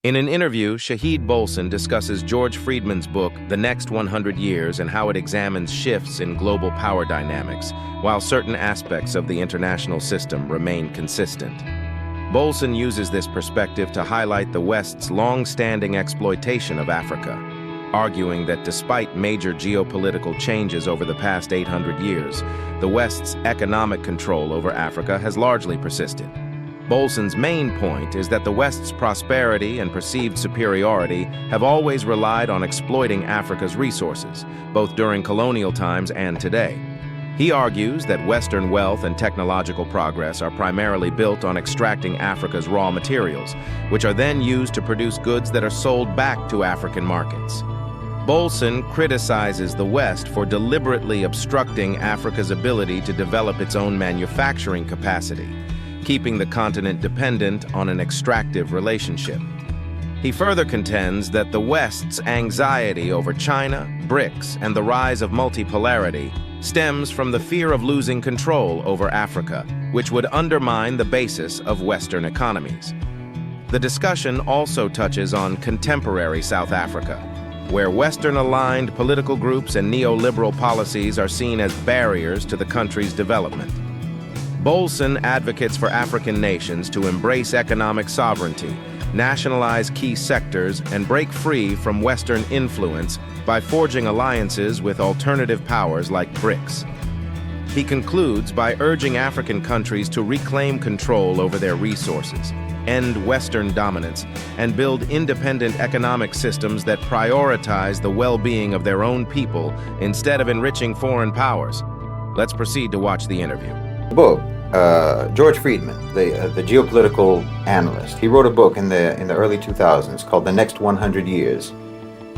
In an interview, Shahid Bolson discusses George Friedman's book, The Next 100 Years, and how it examines shifts in global power dynamics, while certain aspects of the international system remain consistent. Bolson uses this perspective to highlight the West's long-standing exploitation of Africa, arguing that despite major geopolitical changes over the past 800 years, the West's economic control over Africa has largely persisted. Bolson's main point is that the West's prosperity and perceived superiority have always relied on exploiting Africa's resources, both during colonial times and today. He argues that Western wealth and technological progress are primarily built on extracting Africa's raw materials, which are then used to produce goods that are sold back to African markets. Bolson criticizes the West for deliberately obstructing Africa's ability to develop its own manufacturing capacity, keeping the continent dependent on an extractive relationship. He further contends that the West's anxiety over China, BRICS, and the rise of multipolarity stems from the fear of losing control over Africa, which would undermine the basis of Western economies. The discussion also touches on contemporary South Africa, where Western-aligned political groups and neoliberal policies are seen as barriers to the country's development. Bolson advocates for African nations to embrace economic sovereignty, nationalize key sectors, and break free from Western influence by forging alliances with alternative powers like BRICS. He concludes by urging African countries to reclaim control over their resources, end Western dominance, and build independent economic systems that prioritize the well-being of their own people instead of enriching foreign powers. Let's proceed to watch the interview. Book, George Friedman, the geopolitical analyst, he wrote a book in the early 2000s called The Next 100 Years,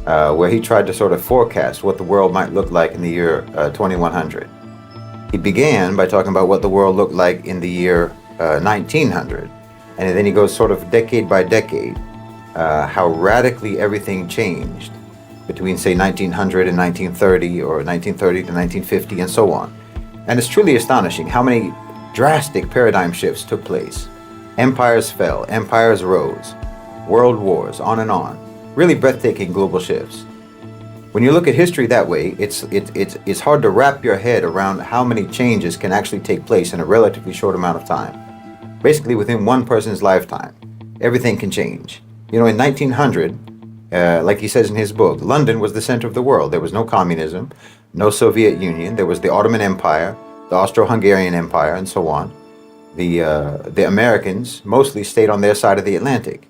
where he tried to sort of forecast what the world might look like in the year 2100. He began by talking about what the world looked like in the year 1900, and then he goes sort of decade by decade, how radically everything changed between, say, 1900 and 1930, or 1930 to 1950, and so on. And it's truly astonishing how many drastic paradigm shifts took place. Empires fell, empires rose, world wars, on and on. Really breathtaking global shifts. When you look at history that way, it's hard to wrap your head around how many changes can actually take place in a relatively short amount of time. Basically, within one person's lifetime, everything can change. You know, in 1900, like he says in his book, London was the center of the world. There was no communism, no Soviet Union. There was the Ottoman Empire, the Austro-Hungarian Empire, and so on. The Americans mostly stayed on their side of the Atlantic.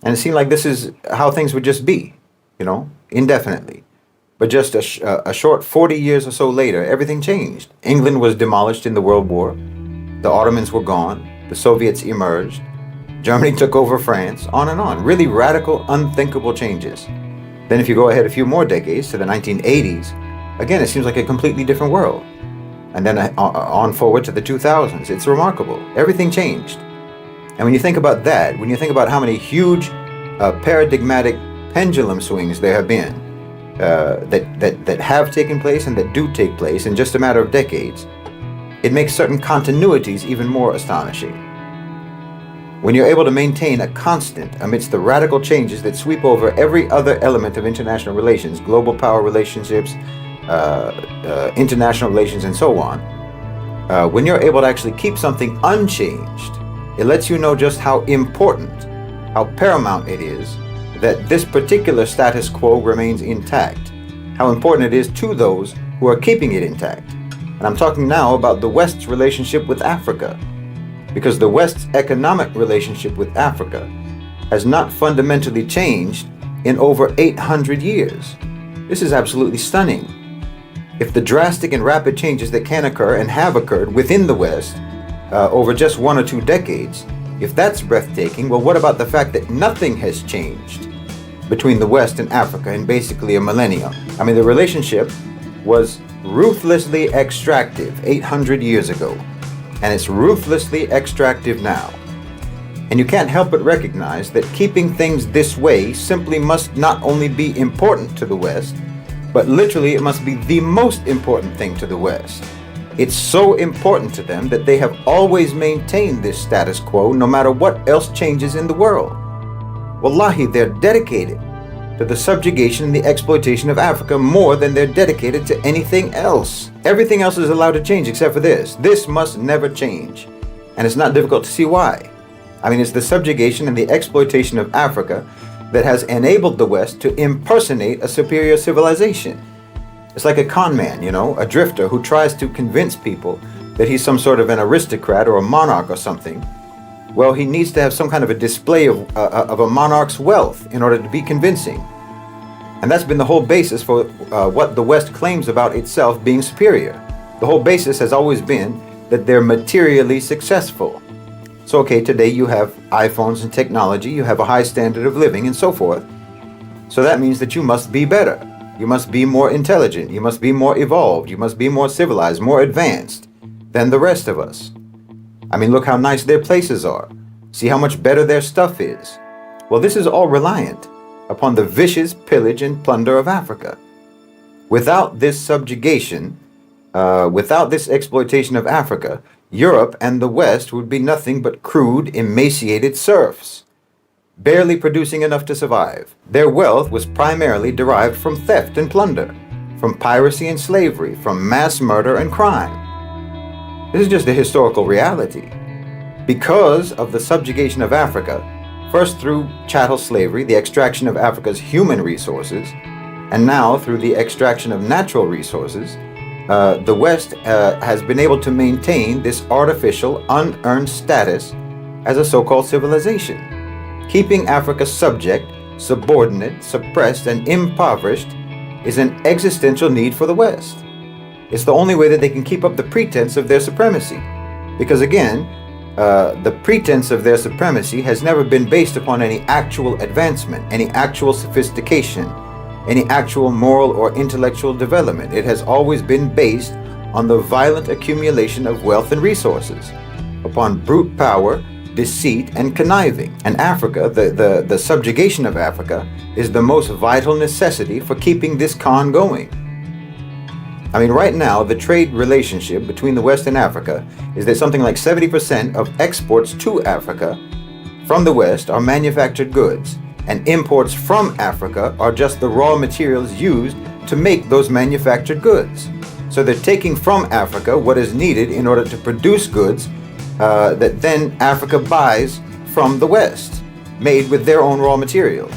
And it seemed like this is how things would just be, you know, indefinitely. But just a short 40 years or so later, everything changed. England was demolished in the World War. The Ottomans were gone. The Soviets emerged. Germany took over France, on and on. Really radical, unthinkable changes. Then if you go ahead a few more decades to the 1980s, again, it seems like a completely different world. And then on forward to the 2000s, it's remarkable. Everything changed. And when you think about that, when you think about how many huge paradigmatic pendulum swings there have been that have taken place and that do take place in just a matter of decades, it makes certain continuities even more astonishing. When you're able to maintain a constant amidst the radical changes that sweep over every other element of international relations, global power relationships, international relations, and so on, when you're able to actually keep something unchanged, it lets you know just how important, how paramount it is that this particular status quo remains intact, how important it is to those who are keeping it intact. And I'm talking now about the West's relationship with Africa, because the West's economic relationship with Africa has not fundamentally changed in over 800 years. This is absolutely stunning. If the drastic and rapid changes that can occur and have occurred within the West over just 1 or 2 decades, if that's breathtaking, well, what about the fact that nothing has changed between the West and Africa in basically a millennium? I mean, the relationship was ruthlessly extractive 800 years ago, and it's ruthlessly extractive now. And you can't help but recognize that keeping things this way simply must not only be important to the West, but literally it must be the most important thing to the West. It's so important to them that they have always maintained this status quo no matter what else changes in the world. Wallahi, they're dedicated to the subjugation and the exploitation of Africa more than they're dedicated to anything else. Everything else is allowed to change except for this. This must never change. And it's not difficult to see why. I mean, it's the subjugation and the exploitation of Africa that has enabled the West to impersonate a superior civilization. It's like a con man, a drifter who tries to convince people that he's some sort of an aristocrat or a monarch or something. Well, he needs to have some kind of a display of a monarch's wealth in order to be convincing. And that's been the whole basis for what the West claims about itself being superior. The whole basis has always been that they're materially successful. So, okay, today you have iPhones and technology, you have a high standard of living and so forth. So that means that you must be better. You must be more intelligent. You must be more evolved. You must be more civilized, more advanced than the rest of us. I mean, look how nice their places are. See how much better their stuff is. Well, this is all reliant upon the vicious pillage and plunder of Africa. Without this subjugation, without this exploitation of Africa, Europe and the West would be nothing but crude, emaciated serfs, barely producing enough to survive. Their wealth was primarily derived from theft and plunder, from piracy and slavery, from mass murder and crime. This is just a historical reality. Because of the subjugation of Africa, first through chattel slavery, the extraction of Africa's human resources, and now through the extraction of natural resources, the West has been able to maintain this artificial, unearned status as a so-called civilization. Keeping Africa subject, subordinate, suppressed, and impoverished is an existential need for the West. It's the only way that they can keep up the pretense of their supremacy. Because again, the pretense of their supremacy has never been based upon any actual advancement, any actual sophistication, any actual moral or intellectual development. It has always been based on the violent accumulation of wealth and resources, upon brute power, deceit, and conniving. And Africa, the subjugation of Africa, is the most vital necessity for keeping this con going. I mean, right now, the trade relationship between the West and Africa is that something like 70% of exports to Africa from the West are manufactured goods, and imports from Africa are just the raw materials used to make those manufactured goods. So they're taking from Africa what is needed in order to produce goods that then Africa buys from the West, made with their own raw materials.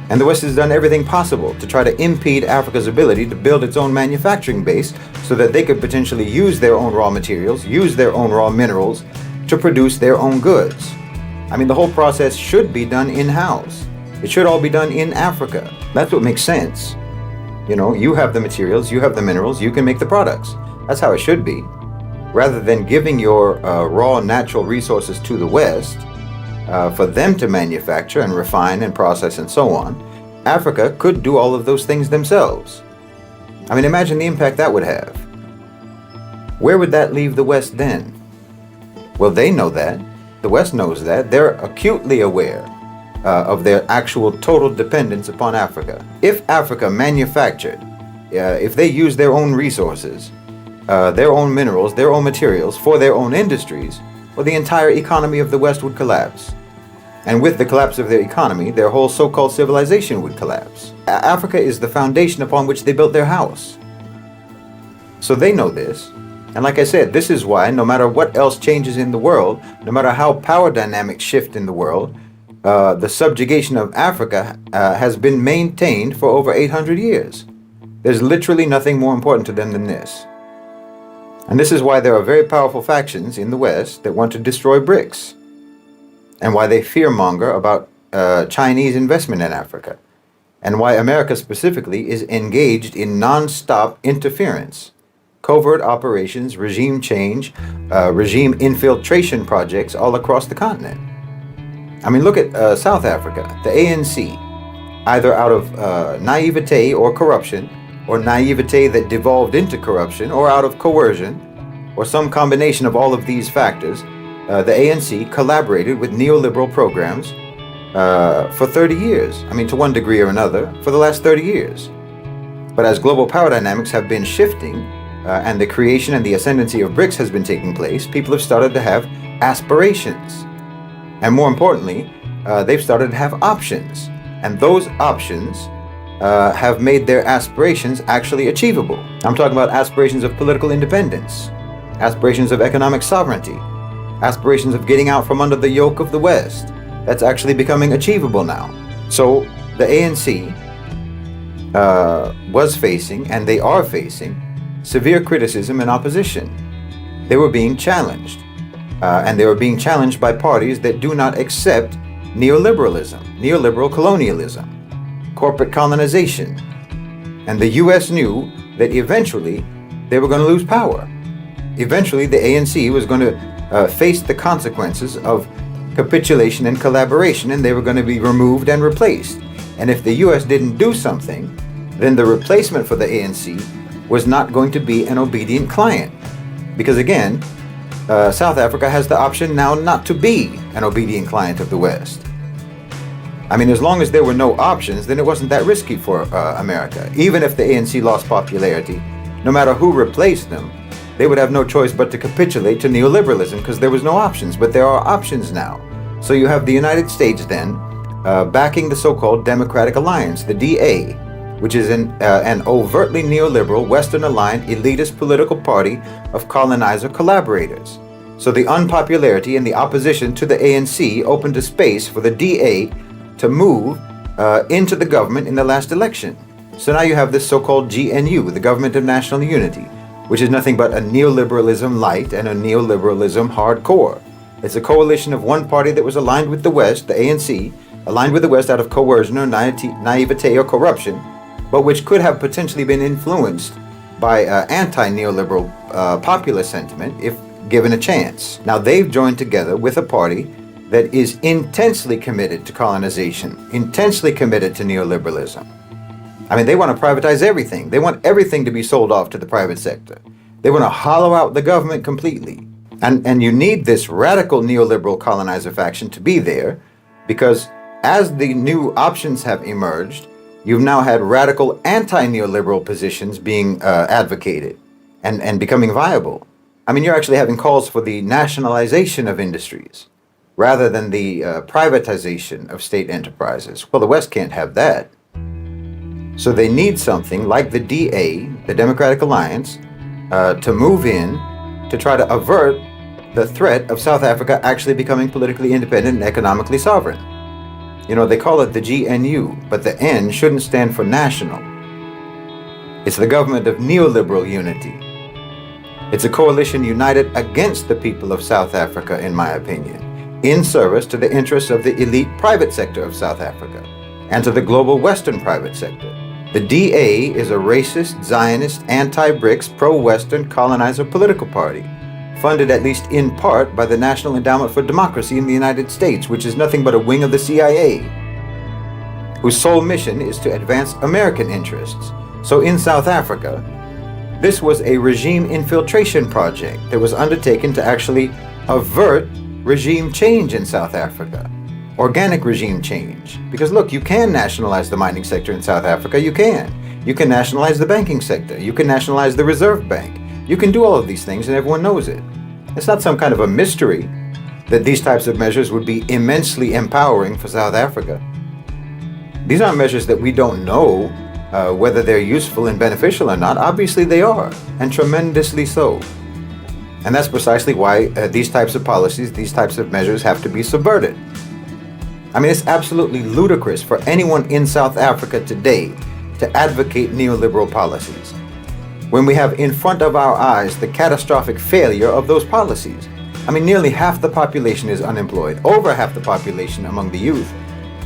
And the West has done everything possible to try to impede Africa's ability to build its own manufacturing base so that they could potentially use their own raw materials, use their own raw minerals to produce their own goods. I mean, the whole process should be done in-house. It should all be done in Africa. That's what makes sense. You have the materials, you have the minerals, you can make the products. That's how it should be. Rather than giving your raw natural resources to the West, for them to manufacture and refine and process and so on, Africa could do all of those things themselves. I mean, imagine the impact that would have. Where would that leave the West then? Well, they know that. The West knows that. They're acutely aware of their actual total dependence upon Africa. If Africa manufactured, if they used their own resources, their own minerals, their own materials for their own industries, well, the entire economy of the West would collapse. And with the collapse of their economy, their whole so-called civilization would collapse. Africa is the foundation upon which they built their house. So they know this. And like I said, this is why no matter what else changes in the world, no matter how power dynamics shift in the world, the subjugation of Africa has been maintained for over 800 years. There's literally nothing more important to them than this. And this is why there are very powerful factions in the West that want to destroy BRICS, and why they fearmonger about Chinese investment in Africa, and why America specifically is engaged in non-stop interference, covert operations, regime change, regime infiltration projects all across the continent. I mean, look at South Africa, the ANC, either out of naivete or corruption, or naivete that devolved into corruption, or out of coercion, or some combination of all of these factors, the ANC collaborated with neoliberal programs for 30 years. I mean, to one degree or another, for the last 30 years. But as global power dynamics have been shifting, and the creation and the ascendancy of BRICS has been taking place, people have started to have aspirations. And more importantly, they've started to have options. And those options have made their aspirations actually achievable. I'm talking about aspirations of political independence, aspirations of economic sovereignty, aspirations of getting out from under the yoke of the West. That's actually becoming achievable now. So the ANC was facing, and they are facing, severe criticism and opposition. They were being challenged, and they were being challenged by parties that do not accept neoliberalism, neoliberal colonialism, corporate colonization. And the US knew that eventually they were going to lose power. Eventually the ANC was going to face the consequences of capitulation and collaboration, and they were going to be removed and replaced. And if the US didn't do something, then the replacement for the ANC was not going to be an obedient client. Because again, South Africa has the option now not to be an obedient client of the West. I mean, as long as there were no options, then it wasn't that risky for America. Even if the ANC lost popularity, no matter who replaced them, they would have no choice but to capitulate to neoliberalism because there was no options. But there are options now. So you have the United States then backing the so-called Democratic Alliance, the DA, which is an overtly neoliberal, Western-aligned, elitist political party of colonizer collaborators. So the unpopularity and the opposition to the ANC opened a space for the DA to move into the government in the last election. So now you have this so-called GNU, the Government of National Unity, which is nothing but a neoliberalism light and a neoliberalism hardcore. It's a coalition of one party that was aligned with the West, the ANC, aligned with the West out of coercion or naivete or corruption, but which could have potentially been influenced by anti-neoliberal populist sentiment if given a chance. Now they've joined together with a party that is intensely committed to colonization, intensely committed to neoliberalism. I mean, they want to privatize everything. They want everything to be sold off to the private sector. They want to hollow out the government completely. And you need this radical neoliberal colonizer faction to be there, because as the new options have emerged, you've now had radical anti-neoliberal positions being advocated and becoming viable. I mean, you're actually having calls for the nationalization of industries rather than the privatization of state enterprises. Well, the West can't have that. So they need something like the DA, the Democratic Alliance, to move in to try to avert the threat of South Africa actually becoming politically independent and economically sovereign. You know, they call it the GNU, but the N shouldn't stand for national. It's the government of neoliberal unity. It's a coalition united against the people of South Africa, in my opinion, in service to the interests of the elite private sector of South Africa and to the global Western private sector. The DA is a racist, Zionist, anti-BRICS, pro-Western colonizer political party, funded at least in part by the National Endowment for Democracy in the United States, which is nothing but a wing of the CIA, whose sole mission is to advance American interests. So in South Africa, this was a regime infiltration project that was undertaken to actually avert regime change in South Africa. Organic regime change. Because look, you can nationalize the mining sector in South Africa. You can. You can nationalize the banking sector. You can nationalize the Reserve Bank. You can do all of these things and everyone knows it. It's not some kind of a mystery that these types of measures would be immensely empowering for South Africa. These aren't measures that we don't know whether they're useful and beneficial or not. Obviously they are, and tremendously so. And that's precisely why these types of policies, these types of measures have to be subverted. I mean, it's absolutely ludicrous for anyone in South Africa today to advocate neoliberal policies, when we have in front of our eyes the catastrophic failure of those policies. I mean, nearly half the population is unemployed, over half the population among the youth.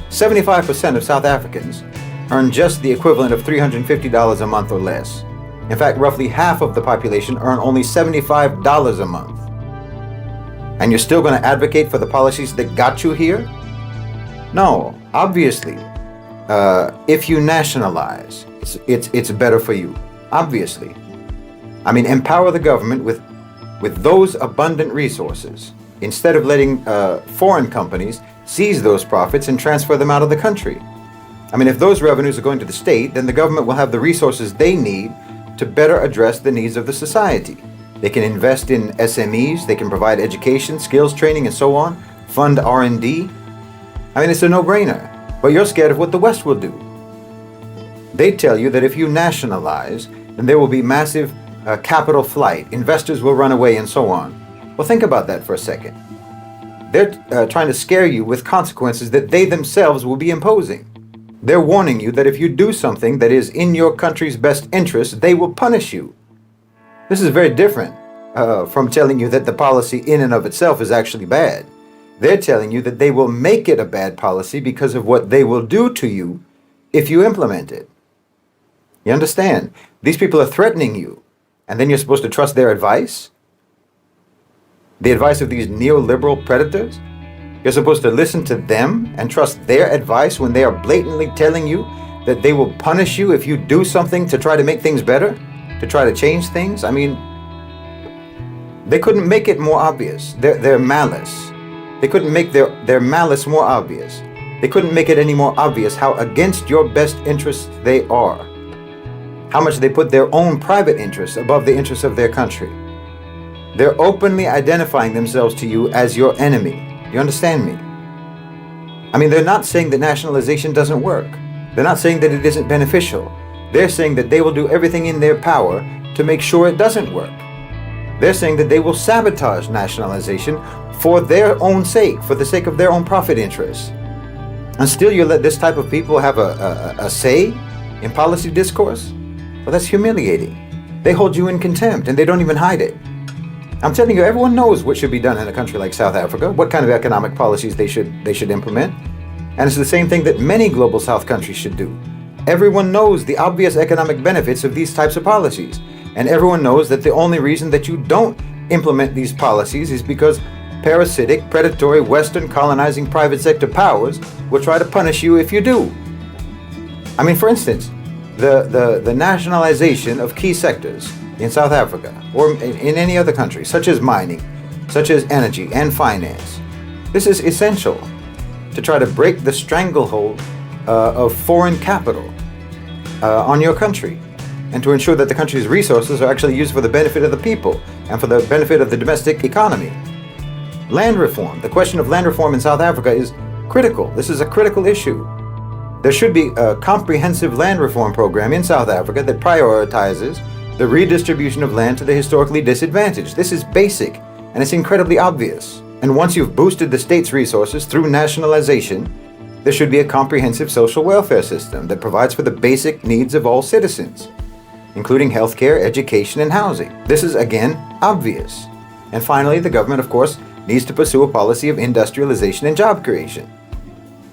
75% of South Africans earn just the equivalent of $350 a month or less. In fact, roughly half of the population earn only $75 a month. And you're still going to advocate for the policies that got you here? No, obviously, if you nationalize, it's better for you. Obviously. I mean, empower the government with those abundant resources instead of letting foreign companies seize those profits and transfer them out of the country. I mean, if those revenues are going to the state, then the government will have the resources they need to better address the needs of the society. They can invest in SMEs, they can provide education, skills training, and so on, fund R&D. I mean, it's a no-brainer. But you're scared of what the West will do. They tell you that if you nationalize, then there will be massive capital flight, investors will run away, and so on. Well, think about that for a second. They're trying to scare you with consequences that they themselves will be imposing. They're warning you that if you do something that is in your country's best interest, they will punish you. This is very different from telling you that the policy in and of itself is actually bad. They're telling you that they will make it a bad policy because of what they will do to you if you implement it. You understand? These people are threatening you, and then you're supposed to trust their advice? The advice of these neoliberal predators? You're supposed to listen to them and trust their advice when they are blatantly telling you that they will punish you if you do something to try to make things better, to try to change things? I mean, they couldn't make it more obvious, their malice. They couldn't make their malice more obvious. They couldn't make it any more obvious how against your best interests they are. How much they put their own private interests above the interests of their country. They're openly identifying themselves to you as your enemy. You understand me? I mean, they're not saying that nationalization doesn't work. They're not saying that it isn't beneficial. They're saying that they will do everything in their power to make sure it doesn't work. They're saying that they will sabotage nationalization for their own sake, for the sake of their own profit interests. And still you let this type of people have a say in policy discourse? Well, that's humiliating. They hold you in contempt and they don't even hide it. I'm telling you, everyone knows what should be done in a country like South Africa, what kind of economic policies they should implement. And it's the same thing that many global South countries should do. Everyone knows the obvious economic benefits of these types of policies. And everyone knows that the only reason that you don't implement these policies is because parasitic, predatory, Western colonizing private sector powers will try to punish you if you do. I mean, for instance, the nationalization of key sectors in South Africa or in any other country, such as mining, such as energy and finance. This is essential to try to break the stranglehold of foreign capital on your country and to ensure that the country's resources are actually used for the benefit of the people and for the benefit of the domestic economy. Land reform, the question of land reform in South Africa is critical. This is a critical issue. There should be a comprehensive land reform program in South Africa that prioritizes the redistribution of land to the historically disadvantaged. This is basic, and it's incredibly obvious. And once you've boosted the state's resources through nationalization, there should be a comprehensive social welfare system that provides for the basic needs of all citizens, including healthcare, education, and housing. This is, again, obvious. And finally, the government, of course, needs to pursue a policy of industrialization and job creation.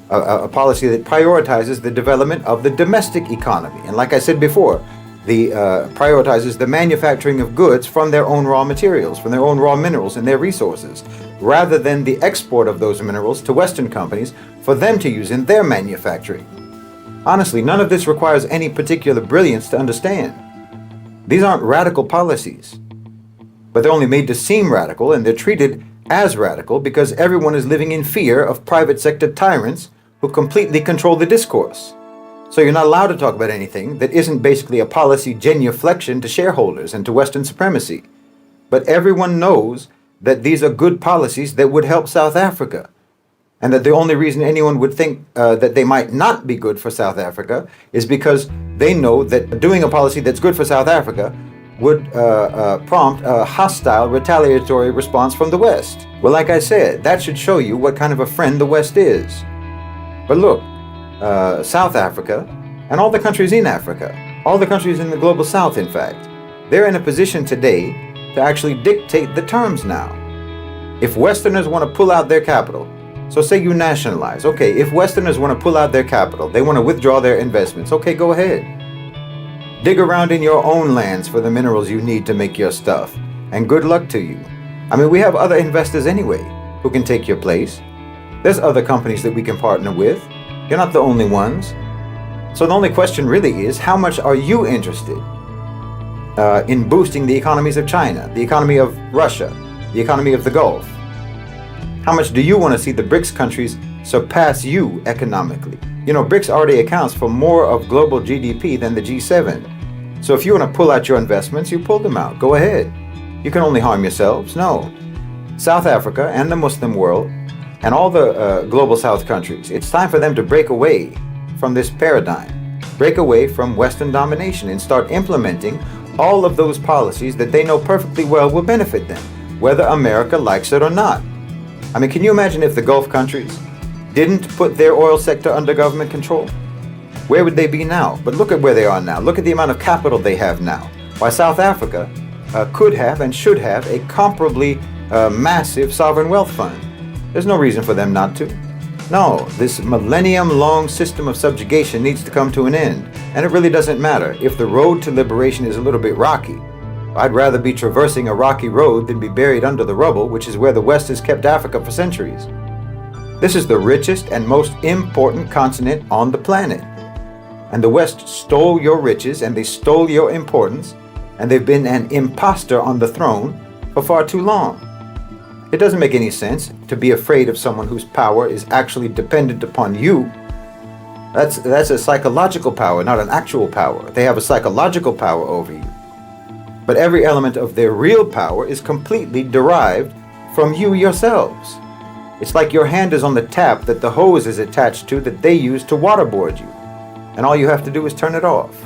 A policy that prioritizes the development of the domestic economy. And like I said before, prioritizes the manufacturing of goods from their own raw materials, from their own raw minerals and their resources, rather than the export of those minerals to Western companies for them to use in their manufacturing. Honestly, none of this requires any particular brilliance to understand. These aren't radical policies, but they're only made to seem radical, and they're treated as radical because everyone is living in fear of private sector tyrants who completely control the discourse. So you're not allowed to talk about anything that isn't basically a policy genuflection to shareholders and to Western supremacy. But everyone knows that these are good policies that would help South Africa, and that the only reason anyone would think that they might not be good for South Africa is because they know that doing a policy that's good for South Africa would prompt a hostile, retaliatory response from the West. Well, like I said, that should show you what kind of a friend the West is. But look, South Africa, and all the countries in Africa, all the countries in the global South, in fact, they're in a position today to actually dictate the terms now. If Westerners want to pull out their capital, so say you nationalize, okay, if Westerners want to pull out their capital, they want to withdraw their investments, okay, go ahead. Dig around in your own lands for the minerals you need to make your stuff, and good luck to you. I mean, we have other investors anyway who can take your place. There's other companies that we can partner with. You're not the only ones. So the only question really is, how much are you interested in boosting the economies of China, the economy of Russia, the economy of the Gulf? How much do you want to see the BRICS countries surpass you economically? You know, BRICS already accounts for more of global GDP than the G7. So if you want to pull out your investments, you pull them out. Go ahead. You can only harm yourselves. No. South Africa and the Muslim world and all the global South countries. It's time for them to break away from this paradigm, break away from Western domination, and start implementing all of those policies that they know perfectly well will benefit them, whether America likes it or not. I mean, can you imagine if the Gulf countries didn't put their oil sector under government control? Where would they be now? But look at where they are now. Look at the amount of capital they have now. Why, South Africa could have and should have a comparably massive sovereign wealth fund. There's no reason for them not to. No, this millennium-long system of subjugation needs to come to an end. And it really doesn't matter if the road to liberation is a little bit rocky. I'd rather be traversing a rocky road than be buried under the rubble, which is where the West has kept Africa for centuries. This is the richest and most important continent on the planet. And the West stole your riches and they stole your importance, and they've been an imposter on the throne for far too long. It doesn't make any sense to be afraid of someone whose power is actually dependent upon you. That's a psychological power, not an actual power. They have a psychological power over you. But every element of their real power is completely derived from you yourselves. It's like your hand is on the tap that the hose is attached to that they use to waterboard you. And all you have to do is turn it off.